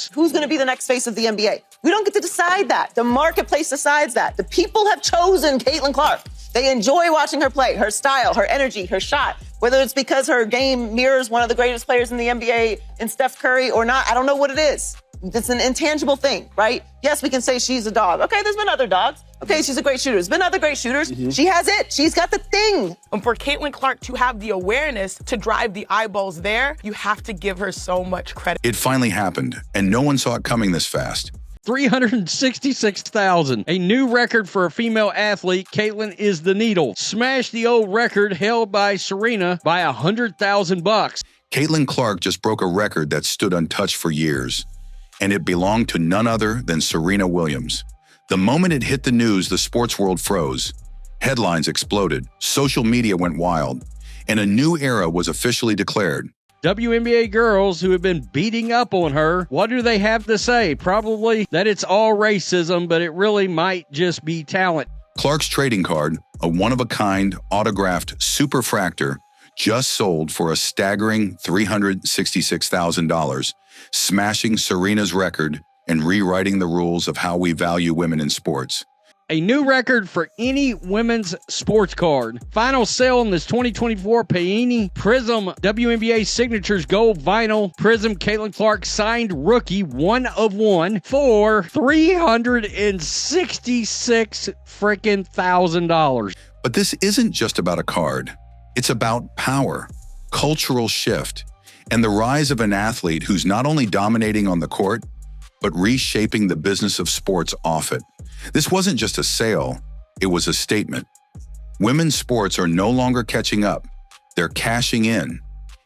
face. Who's going to be the next face of the NBA? We don't get to decide that. The marketplace decides that. The people have chosen Caitlyn Clark. They enjoy watching her play, her style, her energy, her shot. Whether it's because her game mirrors one of the greatest players in the NBA in Steph Curry or not, I don't know what it is. It's an intangible thing, right? Yes, we can say she's a dog. Okay, there's been other dogs. Okay, she's a great shooter. There's been other great shooters. She has it. She's got the thing. And for Caitlyn Clark to have the awareness to drive the eyeballs there, you have to give her so much credit. It finally happened, and no one saw it coming this fast. 366,000. A new record for a female athlete. Caitlyn is the needle. Smashed the old record held by Serena by $100,000. Caitlyn Clark just broke a record that stood untouched for years, and it belonged to none other than Serena Williams. The moment it hit the news, the sports world froze. Headlines exploded, social media went wild, and a new era was officially declared. WNBA girls who have been beating up on her, what do they have to say? Probably that it's all racism, but it really might just be talent. Clark's trading card, a one-of-a-kind autographed superfractor, just sold for a staggering $366,000, smashing Serena's record and rewriting the rules of how we value women in sports. A new record for any women's sports card. Final sale in this 2024 Panini Prism WNBA Signatures Gold Vinyl Prism Caitlyn Clark signed rookie 1 of 1 for $366 freaking $1,000. But this isn't just about a card. It's about power, cultural shift, and the rise of an athlete who's not only dominating on the court, but reshaping the business of sports off it. This wasn't just a sale, it was a statement. Women's sports are no longer catching up. They're cashing in.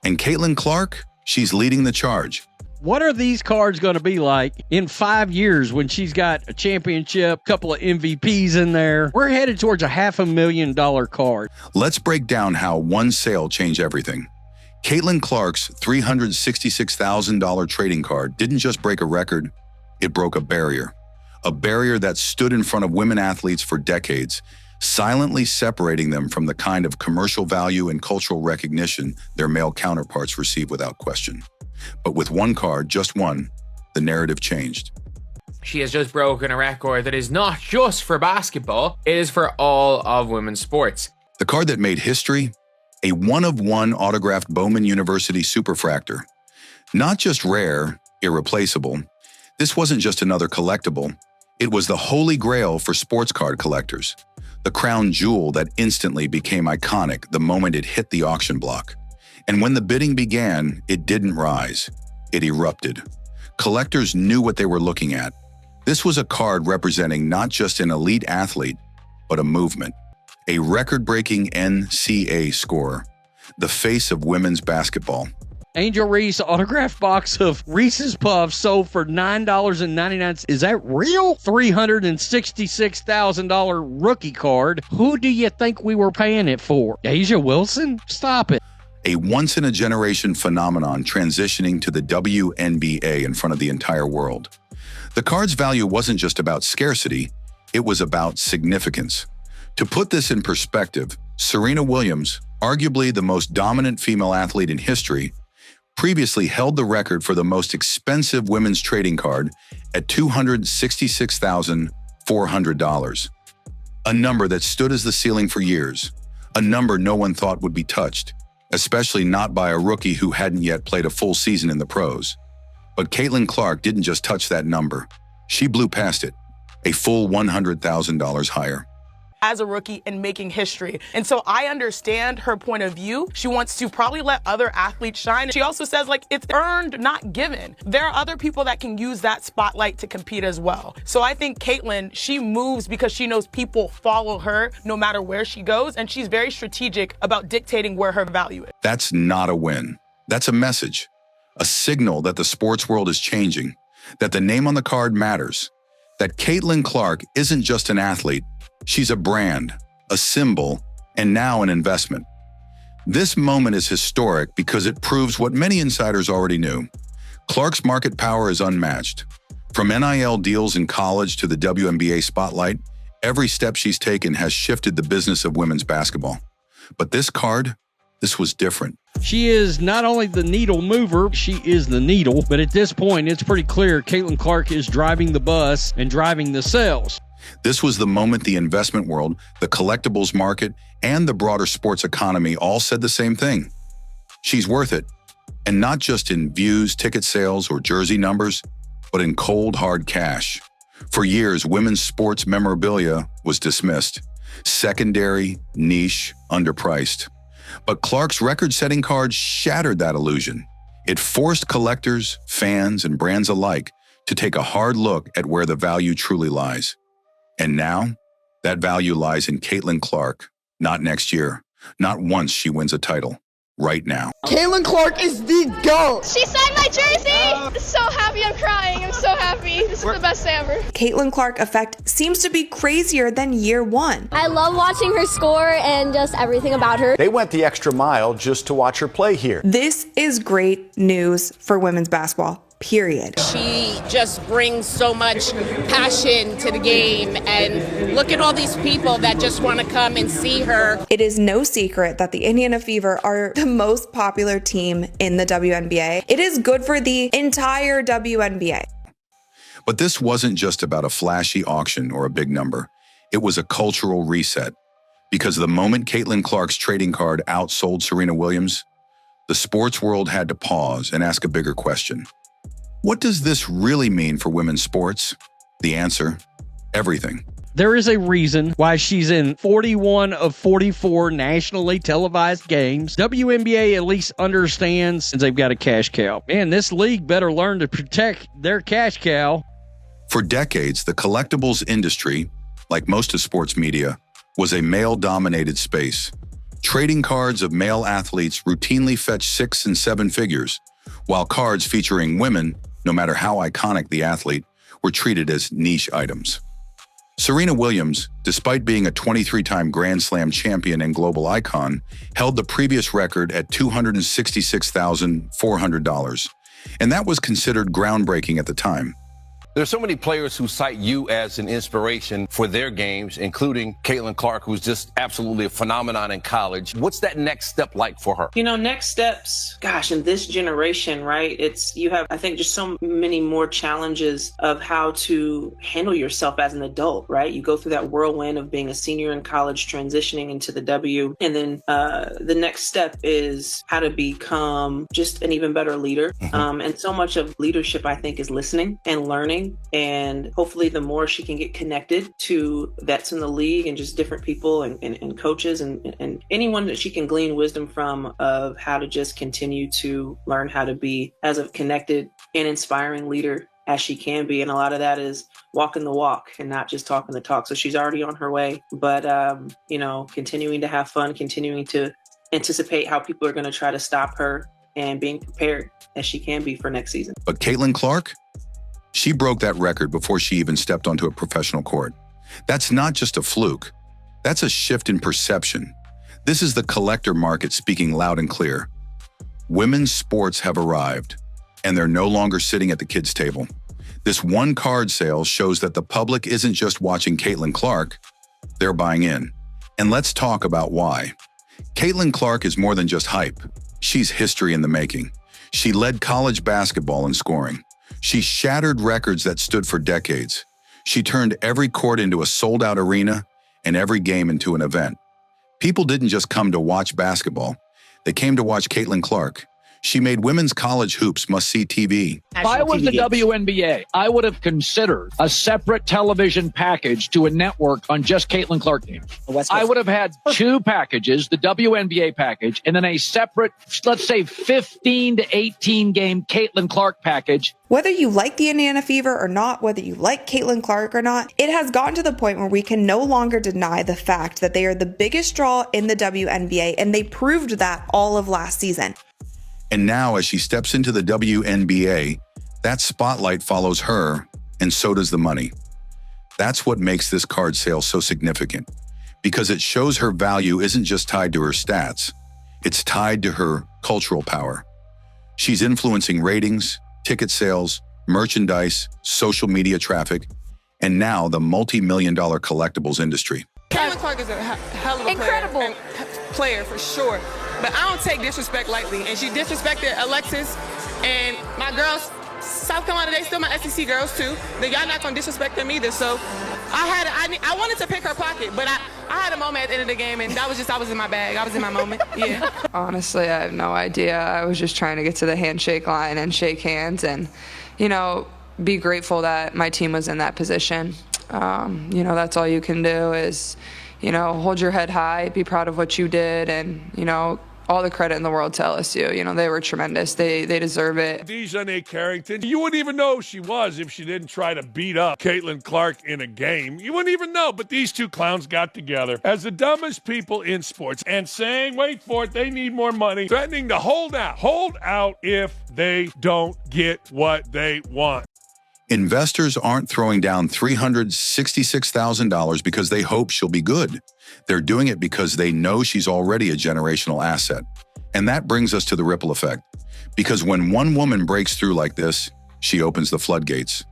And Caitlyn Clark, she's leading the charge. What are these cards going to be like in 5 years when she's got a championship, couple of MVPs in there? We're headed towards a $500,000 card. Let's break down how one sale changed everything. Caitlyn Clark's $366,000 trading card didn't just break a record, it broke a barrier that stood in front of women athletes for decades, silently separating them from the kind of commercial value and cultural recognition their male counterparts receive without question. But with one card, just one, the narrative changed. She has just broken a record that is not just for basketball, it is for all of women's sports. The card that made history, a one-of-one autographed Bowman University superfractor. Not just rare, irreplaceable. This wasn't just another collectible. It was the holy grail for sports card collectors. The crown jewel that instantly became iconic the moment it hit the auction block. And when the bidding began, it didn't rise. It erupted. Collectors knew what they were looking at. This was a card representing not just an elite athlete, but a movement. A record-breaking NCAA scorer, the face of women's basketball. Angel Reese autographed box of Reese's Puffs sold for $9.99. Is that real? $366,000 rookie card. Who do you think we were paying it for? Asia Wilson? Stop it. A once-in-a-generation phenomenon transitioning to the WNBA in front of the entire world. The card's value wasn't just about scarcity, it was about significance. To put this in perspective, Serena Williams, arguably the most dominant female athlete in history, previously held the record for the most expensive women's trading card at $266,400. A number that stood as the ceiling for years, a number no one thought would be touched, especially not by a rookie who hadn't yet played a full season in the pros. But Caitlyn Clark didn't just touch that number. She blew past it, a full $100,000 higher. As a rookie and making history. And so I understand her point of view. She wants to probably let other athletes shine. She also says, like, it's earned, not given. There are other people that can use that spotlight to compete as well. So I think Caitlyn, she moves because she knows people follow her no matter where she goes, and she's very strategic about dictating where her value is. That's not a win. That's a message, a signal that the sports world is changing, that the name on the card matters, that Caitlyn Clark isn't just an athlete, she's a brand, a symbol, and now an investment. This moment is historic because it proves what many insiders already knew. Clark's market power is unmatched. From NIL deals in college to the WNBA spotlight, every step she's taken has shifted the business of women's basketball. But this card, This was different. She is not only the needle mover, she is the needle. But at this point, it's pretty clear Caitlyn Clark is driving the bus and driving the sales. This was the moment the investment world, the collectibles market, and the broader sports economy all said the same thing. She's worth it. And not just in views, ticket sales, or jersey numbers, but in cold, hard cash. For years, women's sports memorabilia was dismissed. Secondary, niche, underpriced. But Clark's record-setting card shattered that illusion. It forced collectors, fans, and brands alike to take a hard look at where the value truly lies. And now, that value lies in Caitlyn Clark. Not next year. Not once she wins a title. Right now. Caitlyn Clark is the GOAT. She signed my jersey. So happy, I'm crying. I'm so happy. This is the best day ever. Caitlyn Clark effect seems to be crazier than year one. I love watching her score and just everything about her. They went the extra mile just to watch her play here. This is great news for women's basketball. Period. She just brings so much passion to the game, and look at all these people that just want to come and see her. It is no secret that the Indiana Fever are the most popular team in the WNBA. It is good for the entire WNBA. But this wasn't just about a flashy auction or a big number. It was a cultural reset. Because the moment Caitlyn Clark's trading card outsold Serena Williams, the sports world had to pause and ask a bigger question. What does this really mean for women's sports? The answer, everything. There is a reason why she's in 41 of 44 nationally televised games. WNBA at least understands they've got a cash cow. Man, this league better learn to protect their cash cow. For decades, the collectibles industry, like most of sports media, was a male-dominated space. Trading cards of male athletes routinely fetched 6 and 7 figures, while cards featuring women, no matter how iconic the athlete, were treated as niche items. Serena Williams, despite being a 23-time Grand Slam champion and global icon, held the previous record at $266,400, and that was considered groundbreaking at the time. There's so many players who cite you as an inspiration for their games, including Caitlyn Clark, who's just absolutely a phenomenon in college. What's that next step like for her? You know, next steps, gosh, in this generation, right? You have, I think, just so many more challenges of how to handle yourself as an adult, right? You go through that whirlwind of being a senior in college, transitioning into the W. And then the next step is how to become just an even better leader. And so much of leadership, I think, is listening and learning. And hopefully the more she can get connected to vets in the league and just different people and coaches and anyone that she can glean wisdom from of how to just continue to learn how to be as a connected and inspiring leader as she can be. And a lot of that is walking the walk and not just talking the talk. So she's already on her way, but, continuing to have fun, continuing to anticipate how people are going to try to stop her and being prepared as she can be for next season. But Caitlyn Clark? She broke that record before she even stepped onto a professional court. That's not just a fluke. That's a shift in perception. This is the collector market speaking loud and clear. Women's sports have arrived, and they're no longer sitting at the kids' table. This one card sale shows that the public isn't just watching Caitlyn Clark, they're buying in. And let's talk about why. Caitlyn Clark is more than just hype. She's history in the making. She led college basketball in scoring. She shattered records that stood for decades. She turned every court into a sold-out arena and every game into an event. People didn't just come to watch basketball. They came to watch Caitlyn Clark. She made women's college hoops must-see TV. If I was the WNBA, I would have considered a separate television package to a network on just Caitlyn Clark games. I would have had 2 packages, the WNBA package, and then a separate, let's say, 15 to 18 game Caitlyn Clark package. Whether you like the Indiana Fever or not, whether you like Caitlyn Clark or not, it has gotten to the point where we can no longer deny the fact that they are the biggest draw in the WNBA, and they proved that all of last season. And now, as she steps into the WNBA, that spotlight follows her, and so does the money. That's what makes this card sale so significant, because it shows her value isn't just tied to her stats, it's tied to her cultural power. She's influencing ratings, ticket sales, merchandise, social media traffic, and now the multi-million-dollar collectibles industry. Caitlyn Clark is a hell of a Incredible player for sure. but I don't take disrespect lightly. And she disrespected Alexis and my girls. South Carolina, they still my SEC girls too. Then y'all not gonna disrespect them either. So I wanted to pick her pocket, but I had a moment at the end of the game, and I was in my bag. I was in my moment. Yeah. Honestly, I have no idea. I was just trying to get to the handshake line and shake hands and, be grateful that my team was in that position. That's all you can do is, hold your head high, be proud of what you did, and, all the credit in the world to LSU. They were tremendous. They deserve it. Dejanay Carrington, you wouldn't even know who she was if she didn't try to beat up Caitlyn Clark in a game. You wouldn't even know, but these two clowns got together as the dumbest people in sports and saying, wait for it, they need more money, threatening to hold out if they don't get what they want. Investors aren't throwing down $366,000 because they hope she'll be good. They're doing it because they know she's already a generational asset. And that brings us to the ripple effect. Because when one woman breaks through like this, she opens the floodgates.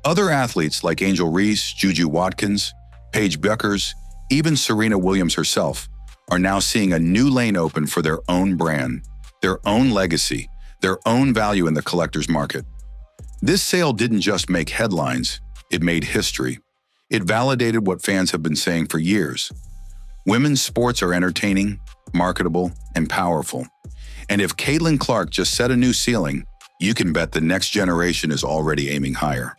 Other athletes like Angel Reese, Juju Watkins, Paige Bueckers, even Serena Williams herself are now seeing a new lane open for their own brand, their own legacy, their own value in the collector's market. This sale didn't just make headlines, it made history. It validated what fans have been saying for years. Women's sports are entertaining, marketable, and powerful. And if Caitlyn Clark just set a new ceiling, you can bet the next generation is already aiming higher.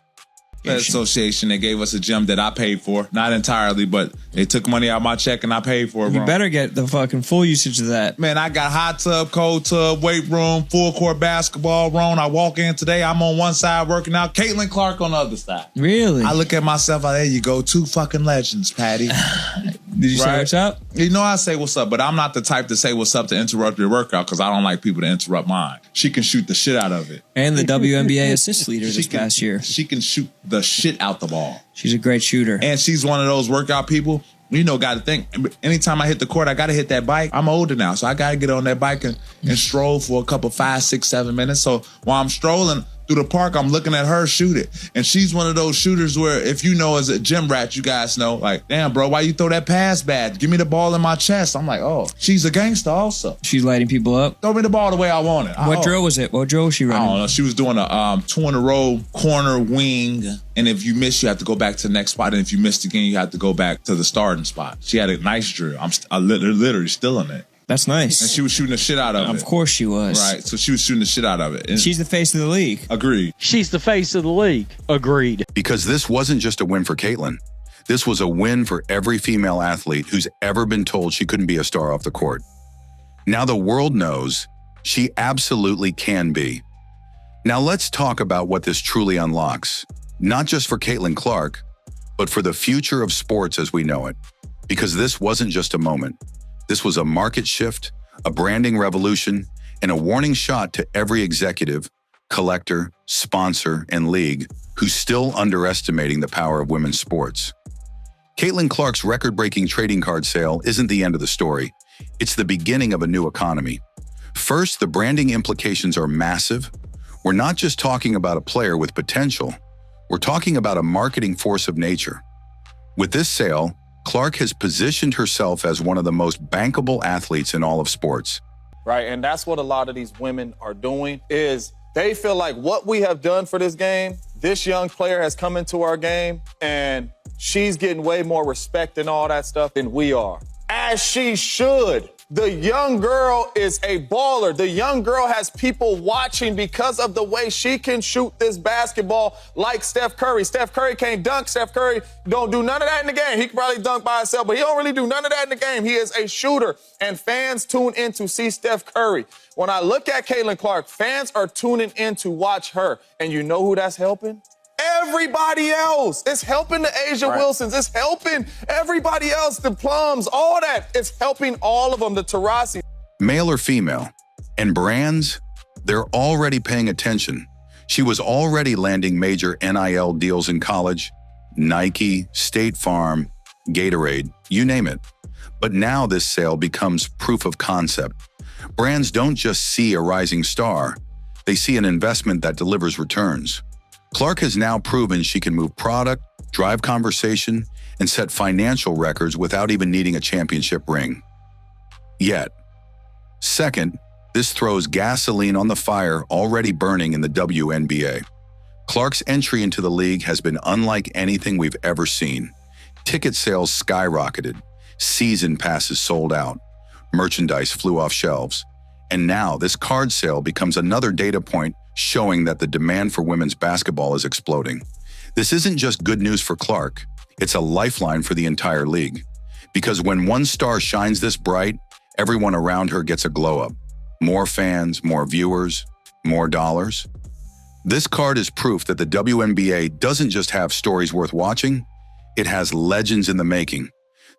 The association, they gave us a gym that I paid for. Not entirely, but they took money out of my check and I paid for it. You better get the fucking full usage of that. Man, I got hot tub, cold tub, weight room, full court basketball room. I walk in today, I'm on one side working out, Caitlyn Clark on the other side. Really? I look at myself, there you go, two fucking legends, Patty. Did you say what's up? I say what's up, but I'm not the type to say what's up to interrupt your workout because I don't like people to interrupt mine. She can shoot the shit out of it. And the WNBA assist leader this past year. She can shoot the shit out the ball. She's a great shooter. And she's one of those workout people, got to think, anytime I hit the court, I got to hit that bike. I'm older now, so I got to get on that bike and stroll for a couple 5, 6, 7 minutes. So while I'm strolling through the park, I'm looking at her shoot it. And she's one of those shooters where if as a gym rat, you guys know, like, damn, bro, why you throw that pass bad? Give me the ball in my chest. I'm like, oh, she's a gangster also. She's lighting people up. Throw me the ball the way I want it. What drill was it? What drill was she running? I don't know. She was doing a 2 in a row corner wing. And if you miss, you have to go back to the next spot. And if you missed again, you have to go back to the starting spot. She had a nice drill. I'm literally still in it. That's nice. And she was shooting the shit out of it. Of course she was. Right. So she was shooting the shit out of it. And she's the face of the league. Agreed. She's the face of the league. Agreed. Because this wasn't just a win for Caitlyn. This was a win for every female athlete who's ever been told she couldn't be a star off the court. Now the world knows she absolutely can be. Now let's talk about what this truly unlocks. Not just for Caitlyn Clark, but for the future of sports as we know it. Because this wasn't just a moment. This was a market shift, a branding revolution, and a warning shot to every executive, collector, sponsor, and league who's still underestimating the power of women's sports. Caitlyn Clark's record-breaking trading card sale isn't the end of the story. It's the beginning of a new economy. First, the branding implications are massive. We're not just talking about a player with potential. We're talking about a marketing force of nature. With this sale, Clark has positioned herself as one of the most bankable athletes in all of sports. Right, and that's what a lot of these women are doing is they feel like what we have done for this game, this young player has come into our game and she's getting way more respect and all that stuff than we are. As she should. The young girl is a baller. The young girl has people watching because of the way she can shoot this basketball like Steph Curry. Steph Curry can't dunk. Steph Curry don't do none of that in the game. He can probably dunk by himself, but he don't really do none of that in the game. He is a shooter, and fans tune in to see Steph Curry. When I look at Caitlyn Clark, fans are tuning in to watch her, and you know who that's helping? Everybody else. It's helping the Asia Wilsons. It's helping everybody else, the Plums, all that. It's helping all of them, the Taurasi. Male or female. And brands, they're already paying attention. She was already landing major NIL deals in college. Nike, State Farm, Gatorade, you name it. But now this sale becomes proof of concept. Brands don't just see a rising star. They see an investment that delivers returns. Clark has now proven she can move product, drive conversation, and set financial records without even needing a championship ring. Yet, Second, this throws gasoline on the fire already burning in the WNBA. Clark's entry into the league has been unlike anything we've ever seen. Ticket sales skyrocketed, season passes sold out, merchandise flew off shelves, and now this card sale becomes another data point showing that the demand for women's basketball is exploding. This isn't just good news for Clark, it's a lifeline for the entire league. Because when one star shines this bright, everyone around her gets a glow-up. More fans, more viewers, more dollars. This card is proof that the WNBA doesn't just have stories worth watching, it has legends in the making.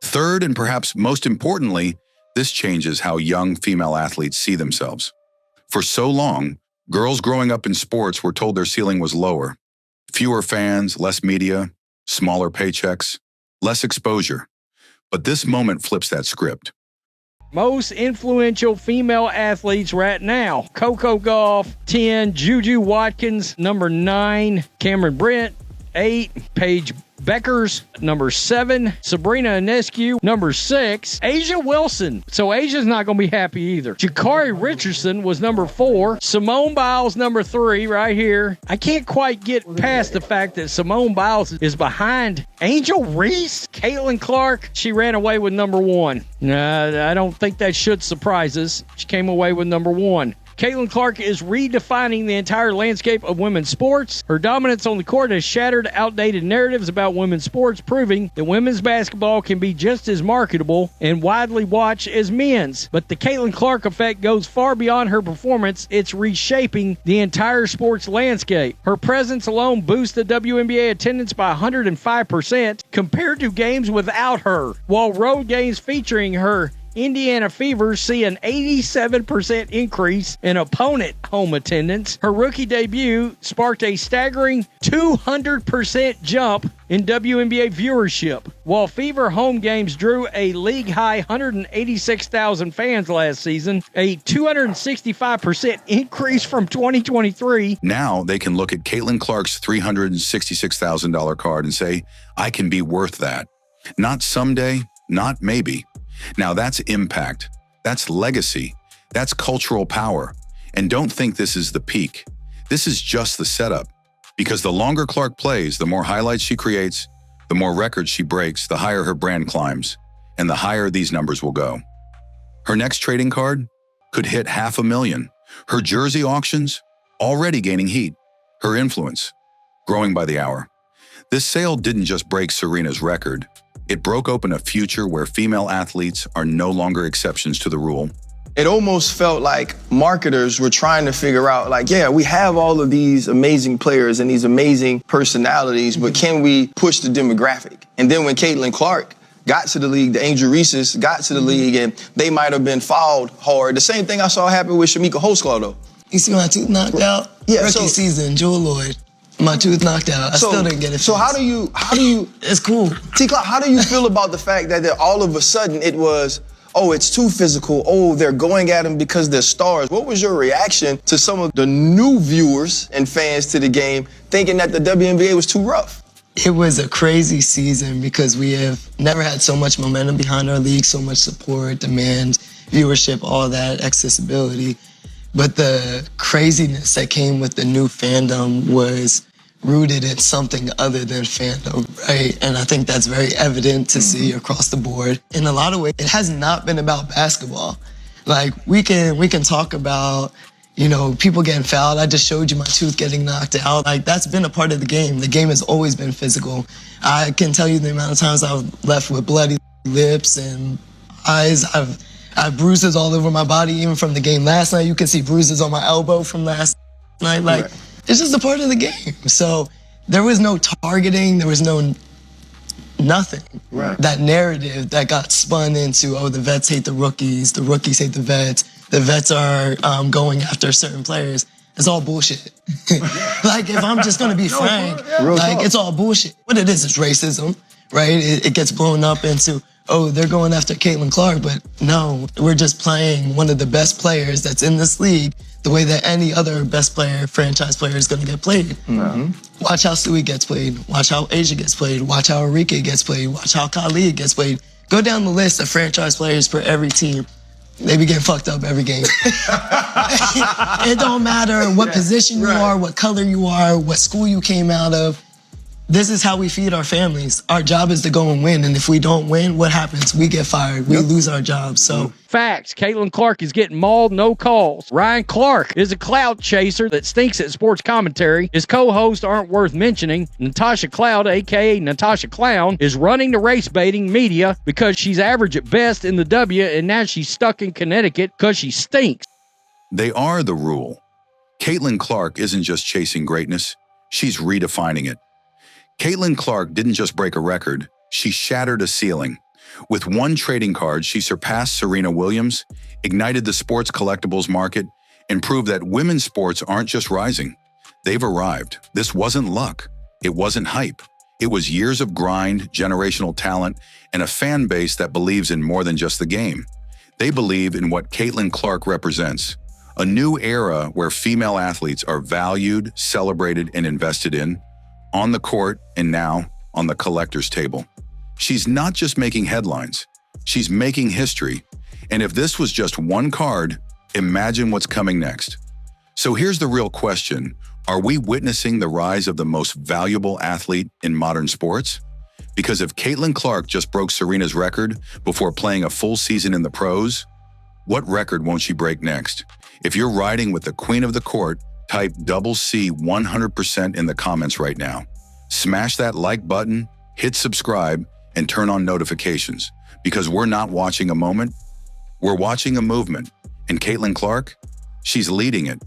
Third, and perhaps most importantly, this changes how young female athletes see themselves. For so long, girls growing up in sports were told their ceiling was lower. Fewer fans, less media, smaller paychecks, less exposure. But this moment flips that script. Most influential female athletes right now. Coco Gauff, 10. Juju Watkins, number 9. Cameron Brent, 8. Paige Beckers, number 7. Sabrina Ionescu, number 6. Asia Wilson. So Asia's not going to be happy either. Jakari Richardson was number 4. Simone Biles, number 3, right here. I can't quite get past the fact that Simone Biles is behind Angel Reese. Caitlyn Clark, she ran away with number 1. I don't think that should surprise us. She came away with number 1. Caitlyn Clark is redefining the entire landscape of women's sports. Her dominance on the court has shattered outdated narratives about women's sports, proving that women's basketball can be just as marketable and widely watched as men's. But the Caitlyn Clark effect goes far beyond her performance. It's reshaping the entire sports landscape. Her presence alone boosts the WNBA attendance by 105% compared to games without her, while road games featuring her Indiana Fever see an 87% increase in opponent home attendance. Her rookie debut sparked a staggering 200% jump in WNBA viewership, while Fever home games drew a league-high 186,000 fans last season, a 265% increase from 2023. Now they can look at Caitlyn Clark's $366,000 card and say, I can be worth that. Not someday, not maybe. Now that's impact, that's legacy, that's cultural power. And don't think this is the peak. This is just the setup. Because the longer Clark plays, the more highlights she creates, the more records she breaks, the higher her brand climbs, and the higher these numbers will go. Her next trading card could hit $500,000. Her jersey auctions already gaining heat. Her influence growing by the hour. This sale didn't just break Serena's record. It broke open a future where female athletes are no longer exceptions to the rule. It almost felt like marketers were trying to figure out, like, yeah, we have all of these amazing players and these amazing personalities, but can we push the demographic? And then when Caitlyn Clark got to the league, the Angel Reeses got to the league, and they might have been fouled hard. The same thing I saw happen with Shamika Holdsclaw, though. You see my tooth knocked out? Yeah, Rookie season, Jewel Lloyd. My tooth knocked out. I still didn't get it. So how do you? It's cool. T-Clark, how do you feel about the fact that all of a sudden it was, oh, it's too physical. Oh, they're going at them because they're stars. What was your reaction to some of the new viewers and fans to the game thinking that the WNBA was too rough? It was a crazy season because we have never had so much momentum behind our league, so much support, demand, viewership, all that, accessibility. But the craziness that came with the new fandom was rooted in something other than fandom, right? And I think that's very evident to see across the board. In a lot of ways, it has not been about basketball. Like, we can talk about, you know, people getting fouled. I just showed you my tooth getting knocked out. Like, that's been a part of the game. The game has always been physical. I can tell you the amount of times I've left with bloody lips and eyes. I have bruises all over my body, even from the game last night. You can see bruises on my elbow from last night. Like, it's just a part of the game. So there was no targeting. There was no nothing. Right. That narrative that got spun into, oh, the vets hate the rookies hate the vets are going after certain players. It's all bullshit. Like, if I'm just gonna be frank, it's all bullshit. What it is racism, right? It gets blown up into, oh, they're going after Caitlyn Clark, but no, we're just playing one of the best players that's in this league the way that any other best player, franchise player is going to get played. Mm-hmm. Watch how Stewie gets played. Watch how Asia gets played. Watch how Enrique gets played. Watch how Khalid gets played. Go down the list of franchise players for every team. they be getting fucked up every game. It don't matter what position you are, what color you are, what school you came out of. This is how we feed our families. Our job is to go and win. And if we don't win, what happens? We get fired. We lose our jobs. So facts. Caitlyn Clark is getting mauled, no calls. Ryan Clark is a clout chaser that stinks at sports commentary. His co-hosts aren't worth mentioning. Natasha Cloud, a.k.a. Natasha Clown, is running the race baiting media because she's average at best in the W, and now she's stuck in Connecticut because she stinks. They are the rule. Caitlyn Clark isn't just chasing greatness. She's redefining it. Caitlyn Clark didn't just break a record, she shattered a ceiling. With one trading card, she surpassed Serena Williams, ignited the sports collectibles market, and proved that women's sports aren't just rising. They've arrived. This wasn't luck. It wasn't hype. It was years of grind, generational talent, and a fan base that believes in more than just the game. They believe in what Caitlyn Clark represents, a new era where female athletes are valued, celebrated, and invested in, on the court, and now on the collector's table. She's not just making headlines, she's making history. And if this was just one card, imagine what's coming next. So here's the real question. Are we witnessing the rise of the most valuable athlete in modern sports? Because if Caitlyn Clark just broke Serena's record before playing a full season in the pros, what record won't she break next? If you're riding with the queen of the court, type C 100% in the comments right now. Smash that like button, hit subscribe, and turn on notifications. Because we're not watching a moment, we're watching a movement. And Caitlyn Clark, she's leading it.